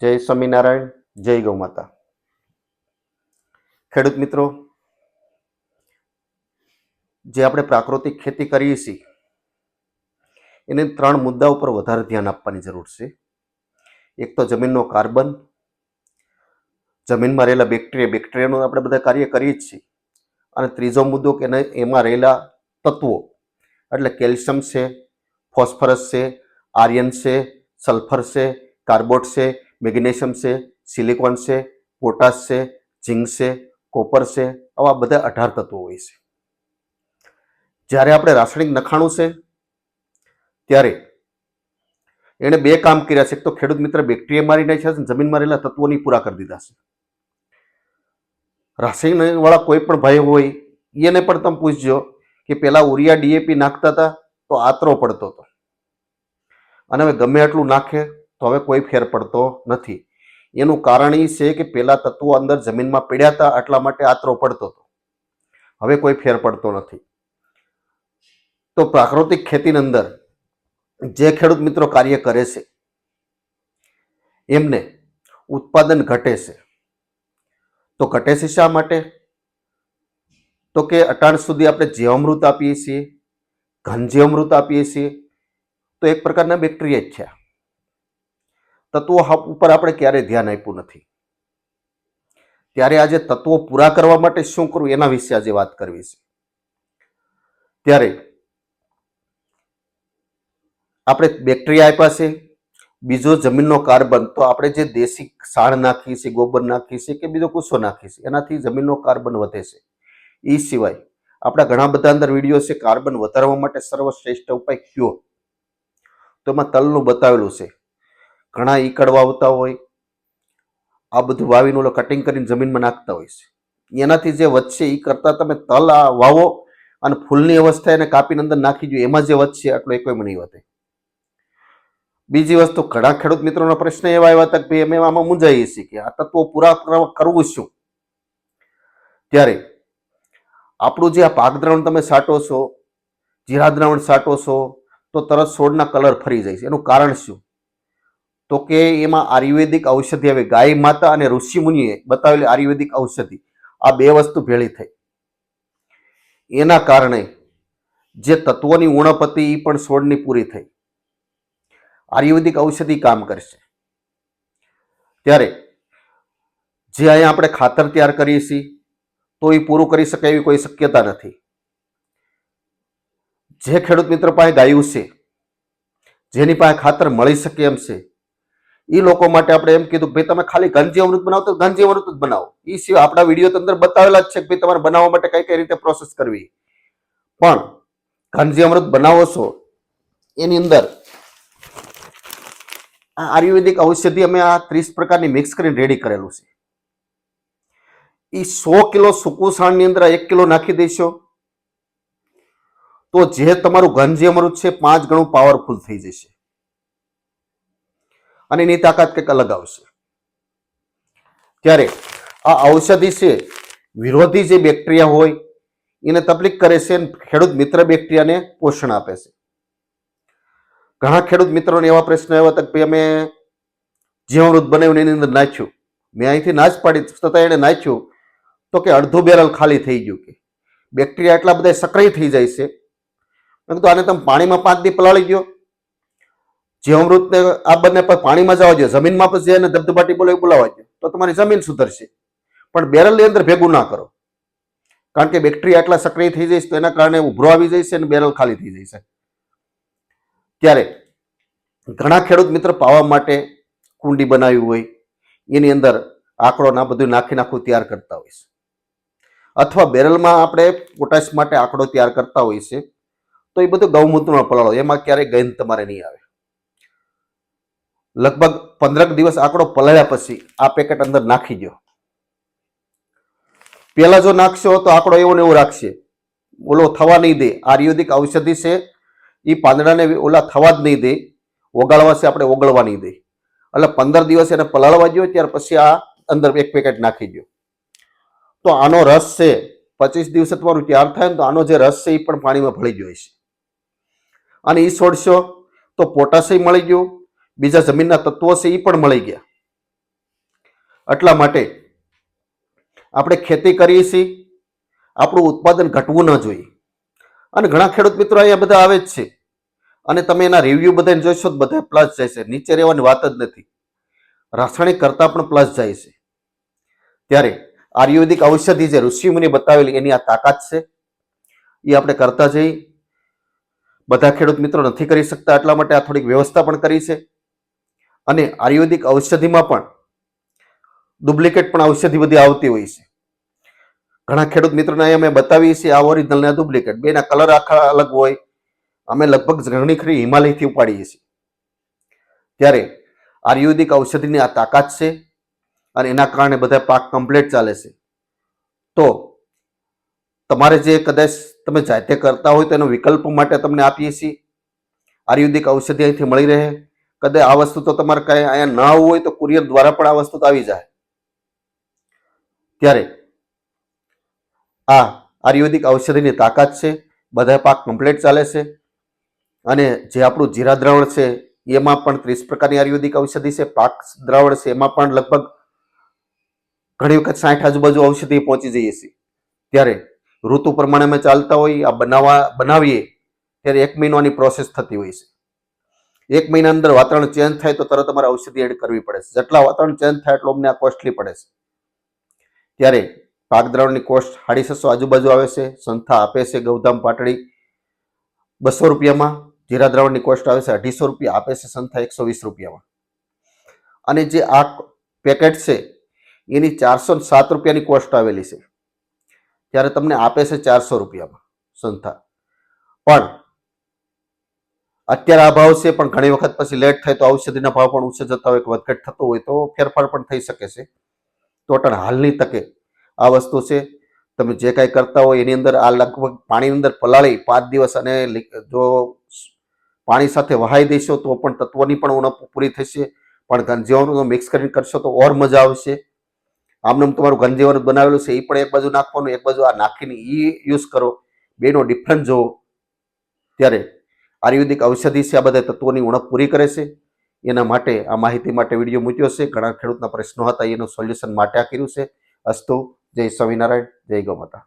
જય સ્વામિનારાયણ, જય ગૌ માતા. ખેડૂત મિત્રો, જે આપણે પ્રાકૃતિક ખેતી કરીએ છીએ એને 3 મુદ્દા ઉપર વધારે ધ્યાન આપવાની જરૂર છે. એક તો જમીનનો કાર્બન, જમીનમાં રહેલા બેક્ટેરિયાનું આપણે બધા કાર્ય કરીએ જ છીએ, અને ત્રીજો મુદ્દો કે એમાં રહેલા તત્વો એટલે કેલ્શિયમ છે, ફોસ્ફરસ છે, આર્યન છે, સલ્ફર છે, કાર્બોટ છે, મેગ્નેશિયમ છે, સિલિકોન છે, પોટાશ છે, ઝીંક છે, કોપર છે. આવા બધા 18 તત્વો હોય છે. જ્યારે આપણે રાસાયણિક નખાણું છે ત્યારે એણે 2 કામ કર્યા છે. એક તો ખેડૂત મિત્ર બેક્ટેરિયા મારી નાખ્યા છે, જમીનમાં રહેલા તત્વોની પૂરા કરી દીધા છે. રાસાયણિક વાળા કોઈ પણ ભાઈ હોય એને પણ તમે પૂછજો કે પેલા ઉરિયા ડીએપી નાખતા હતા તો આતરો પડતો હતો, અને હવે ગમે એટલું નાખે તો હવે કોઈ ફેર પડતો નથી. એનું કારણ એ છે કે પેલા તત્વો અંદર જમીનમાં પડ્યા હતા, એટલા માટે આતરો પડતો હતો. હવે કોઈ ફેર પડતો નથી. તો પ્રાકૃતિક ખેતીની અંદર જે ખેડૂત મિત્રો કાર્ય કરે છે એમને ઉત્પાદન ઘટે છે. તો ઘટે છે શા માટે? તો કે અટાણ સુધી આપણે જીવામૃત આપીએ છીએ, ઘન જીવામૃત આપીએ છીએ, તો એક પ્રકારના બેક્ટેરિયા જ છે. તત્વો ઉપર આપણે ક્યારેય ધ્યાન આપ્યું નથી. ત્યારે આજે તત્વો પૂરા કરવા માટે શું કરવું એના વિશે આજે વાત કરવી છે. ત્યારે આપણે બેક્ટેરિયા આપ્યા છે, બીજો જમીનનો કાર્બન. તો આપણે જે દેશી સાણ નાખીએ છીએ, ગોબર નાખીએ છીએ કે બીજો કુસો નાખીએ છીએ, એનાથી જમીનનો કાર્બન વધે છે. એ સિવાય આપણા ઘણા બધા અંદર વિડીયો છે કાર્બન વધારવા માટે સર્વશ્રેષ્ઠ ઉપાય કયો, તો એમાં તલનું બતાવેલું છે. ઘણા ઈકડ વાવતા હોય, આ બધું વાવીને કટિંગ કરીને જમીનમાં નાખતા હોય છે. એનાથી જે વધશે એ કરતાં તમે તલ વાવો અને ફૂલની અવસ્થા એને કાપીને અંદર નાખી દો, એમાં જે વધશે આટલો એક નહીં વધે. બીજી વસ્તુ, ઘણા ખેડૂત મિત્રોનો પ્રશ્ન એવા આવ્યા હતા કે ભાઈ અમે આમાં મૂંઝાઈએ છીએ કે આ તત્વો પૂરા કરવું શું. ત્યારે આપણું જે આ પાક દ્રાવણ તમે છાંટો છો, જીરા દ્રાવણ છાંટો છો, તો તરત છોડના કલર ફરી જાય છે. એનું કારણ શું? તો કે એમાં આયુર્વેદિક ઔષધિ આવે, ગાય માતા અને ઋષિ મુનિએ બતાવેલી આયુર્વેદિક ઔષધિ, આ 2 વસ્તુ ભેળી થઈ. એના કારણે જે તત્વોની ઉણપ હતી એ પણ છોડની પૂરી થઈ. આયુર્વેદિક ઔષધિ કામ કરશે. ત્યારે જે અહીંયા આપણે ખાતર તૈયાર કરીએ છીએ તો એ પૂરું કરી શકે એવી કોઈ શક્યતા નથી. જે ખેડૂત મિત્ર પાસે ગાયું છે, જેની પાસે ખાતર મળી શકે એમ છે, એ લોકો માટે આપણે એમ કીધું ભાઈ તમે ખાલી ઘનજીવામૃત બનાવો તો ઘનજીવામૃત જ બનાવો. એ સિવાય આપણા વિડીયો અંદર બતાવેલા જ છે કે ભાઈ તમારે બનાવવા માટે કઈ રીતે પ્રોસેસ કરવી. પણ ઘનજીવામૃત બનાવો છો એની અંદર આ આયુર્વેદિક ઔષધિ અમે આ 30 પ્રકારની મિક્સ કરીને રેડી કરેલું છે. એ 100 કિલો સૂકું સાણની અંદર 1 કિલો નાખી દઈશો તો જે તમારું ઘનજીવામૃત છે 5 ગણું પાવરફુલ થઈ જશે, અને એની તાકાત કંઈક અલગ આવશે. ત્યારે આ ઔષધિ છે વિરોધી જે બેક્ટેરિયા હોય એને તકલીફ કરે છે, ખેડૂત મિત્ર બેક્ટેરિયાને પોષણ આપે છે. ઘણા ખેડૂત મિત્રોને એવા પ્રશ્ન આવ્યા હતા કે ભાઈ અમે જીવામૃત બનાવીને એની અંદર નાખ્યું, મેં અહીંથી ના જ પાડી છતાં એને નાખ્યું તો કે અડધું બેરલ ખાલી થઈ ગયું. કે બેક્ટેરિયા એટલા બધા સક્રિય થઈ જાય છે. મેં કીધું આને તમે પાણીમાં 5 દી પલાળી ગયો, જીવામૃતને આ બંને પાણીમાં જવા દો, જમીનમાં પછી એને ધબધબાટી બોલાવવા દો, તો તમારી જમીન સુધરશે. પણ બેરલની અંદર ભેગું ના કરો, કારણ કે બેક્ટેરિયા એટલા સક્રિય થઈ જશે તો એના કારણે ઉભરો આવી જશે અને બેરલ ખાલી થઈ જશે. ત્યારે ઘણા ખેડૂત મિત્ર પાવા માટે કુંડી બનાવી હોય એની અંદર આંકડો ના બધું નાખું તૈયાર કરતા હોય છે, અથવા બેરલમાં આપણે પોટાશ માટે આંકડો તૈયાર કરતા હોય છે, તો એ બધું ગૌમૂત્રમાં પલાળો, એમાં ક્યારેય ગંધ તમારે નહીં આવે. લગભગ 15 દિવસ આંકડો પલાળ્યા પછી આ પેકેટ અંદર નાખી દો. પેલા જો નાખશો તો આંકડો એવો ને એવો રાખશે, ઓલો થવા નહીં દે. આયુર્વેદિક ઔષધિ છે એ પાંદડાને ઓલા થવા જ નહીં દે, ઓગાળવા છે આપણે ઓગળવા નહીં દે. એટલે 15 દિવસ એને પલાળવા દો, ત્યાર પછી આ અંદર 1 પેકેટ નાખી દો. તો આનો રસ છે 25 દિવસે તમારું તૈયાર થાય ને તો આનો જે રસ છે એ પણ પાણીમાં ભળી ગયો છે, અને એ છોડશો તો પોટાશિયમ મળી ગયું, બીજા જમીનના તત્વો છે એ પણ મળી ગયા. એટલા માટે આપણે ખેતી કરીએ છીએ, આપણું ઉત્પાદન ઘટવું ન જોઈએ. અને ઘણા ખેડૂત મિત્રો અહીંયા બધા આવે જ છે અને તમે એના રિવ્યુ બધાને જોઈશો તો બધા પ્લસ જાય છે, નીચે રહેવાની વાત જ નથી. રાસાયણિક કરતાં પણ પ્લસ જાય છે. ત્યારે આયુર્વેદિક ઔષધિ જે ઋષિમુનિ બતાવેલી એની આ તાકાત છે, એ આપણે કરતા જઈએ. બધા ખેડૂત મિત્રો નથી કરી શકતા, એટલા માટે આ થોડીક વ્યવસ્થા પણ કરી છે. અને આયુર્વેદિક ઔષધિમાં પણ ડુપ્લિકેટ પણ ઔષધિ બધી આવતી હોય છે. ઘણા ખેડૂત મિત્રોને અહીંયા અમે બતાવીએ છીએ આ ઓરિજિનલ ને આ ડુપ્લિકેટ, બેના કલર આખા અલગ હોય. અમે લગભગ ઘણી ખરી હિમાલયથી ઉપાડીએ છીએ. ત્યારે આયુર્વેદિક ઔષધિની આ તાકાત છે અને એના કારણે બધા પાક કમ્પ્લીટ ચાલે છે. તો તમારે જે કદાચ તમે જાતે કરતા હોય તો એનો વિકલ્પ માટે તમને આપીએ છીએ. આયુર્વેદિક ઔષધિ અહીંથી મળી રહે. કદાચ આ વસ્તુ તો તમારે કાંઈ અહીંયા ના હોય તો કુરિયર દ્વારા પણ આ વસ્તુ તો આવી જાય. ત્યારે આ આયુર્વેદિક ઔષધિની તાકાત છે, બધા પાક કમ્પ્લીટ ચાલે છે. અને જે આપણું જીરા દ્રાવણ છે એમાં પણ 30 પ્રકારની આયુર્વેદિક ઔષધિ છે. પાક દ્રાવણ છે એમાં પણ લગભગ ઘણી વખત 60 આજુબાજુ ઔષધિ પહોંચી જઈએ છીએ. ત્યારે ઋતુ પ્રમાણે અમે ચાલતા હોય, આ બનાવીએ ત્યારે 1 મહિનાની પ્રોસેસ થતી હોય છે. 1 મહિના અંદર વાતાવરણ ચેન્જ થાય તો તરત તમારે ઔષધિ એડ કરવી પડે છે. જેટલા વાતાવરણ ચેન્જ થાય એટલો અમને આ કોસ્ટલી પડે છે. ત્યારે પાક દ્રાવણની કોસ્ટ 650 આજુબાજુ આવે છે. સંસ્થા આપે છે ગૌધામ પાટડી 200 રૂપિયામાં. જીરા દ્રાવણની કોસ્ટ આવે છે 250 રૂપિયા, આપે છે સંસ્થા 120 રૂપિયામાં. અને જે આ પેકેટ છે એની 407 રૂપિયાની કોસ્ટ આવેલી છે, ત્યારે તમને આપે છે 400 રૂપિયામાં સંસ્થા. પણ અત્યારે આ ભાવ છે, પણ ઘણી વખત પછી લેટ થાય તો ઔષધિના ભાવ પણ ઊંચે જતા હોય, વધઘટ થતો હોય તો ફેરફાર પણ થઈ શકે છે. તો પણ હાલની તકે આ વસ્તુ છે. તમે જે કાંઈ કરતા હોય એની અંદર આ લગભગ પાણીની અંદર પલાળી 5 દિવસ અને જો પાણી સાથે વહાઈ દેશો તો પણ તત્વોની પણ ઉણપ પૂરી થશે. પણ ઘનજીવાણું મિક્સ કરીને કરશો તો ઓર મજા આવશે. આમનું તમારું ઘનજીવાણું બનાવેલું છે એ પણ એક બાજુ નાખવાનું, એક બાજુ આ નાખીને એ યુઝ કરો, બેનો ડિફરન્સ જુઓ. ત્યારે આયુર્વેદિક ઔષધિ છે આ બધા તત્વોની ઉણપ પૂરી કરે છે. એના માટે આ માહિતી માટે વિડીયો મૂક્યો છે. ઘણા ખેડૂતના પ્રશ્નો હતા, એનું સોલ્યુશન માટે આ કર્યું છે. અસ્તુ. જય સ્વામિનારાયણ, જય ગૌ માતા.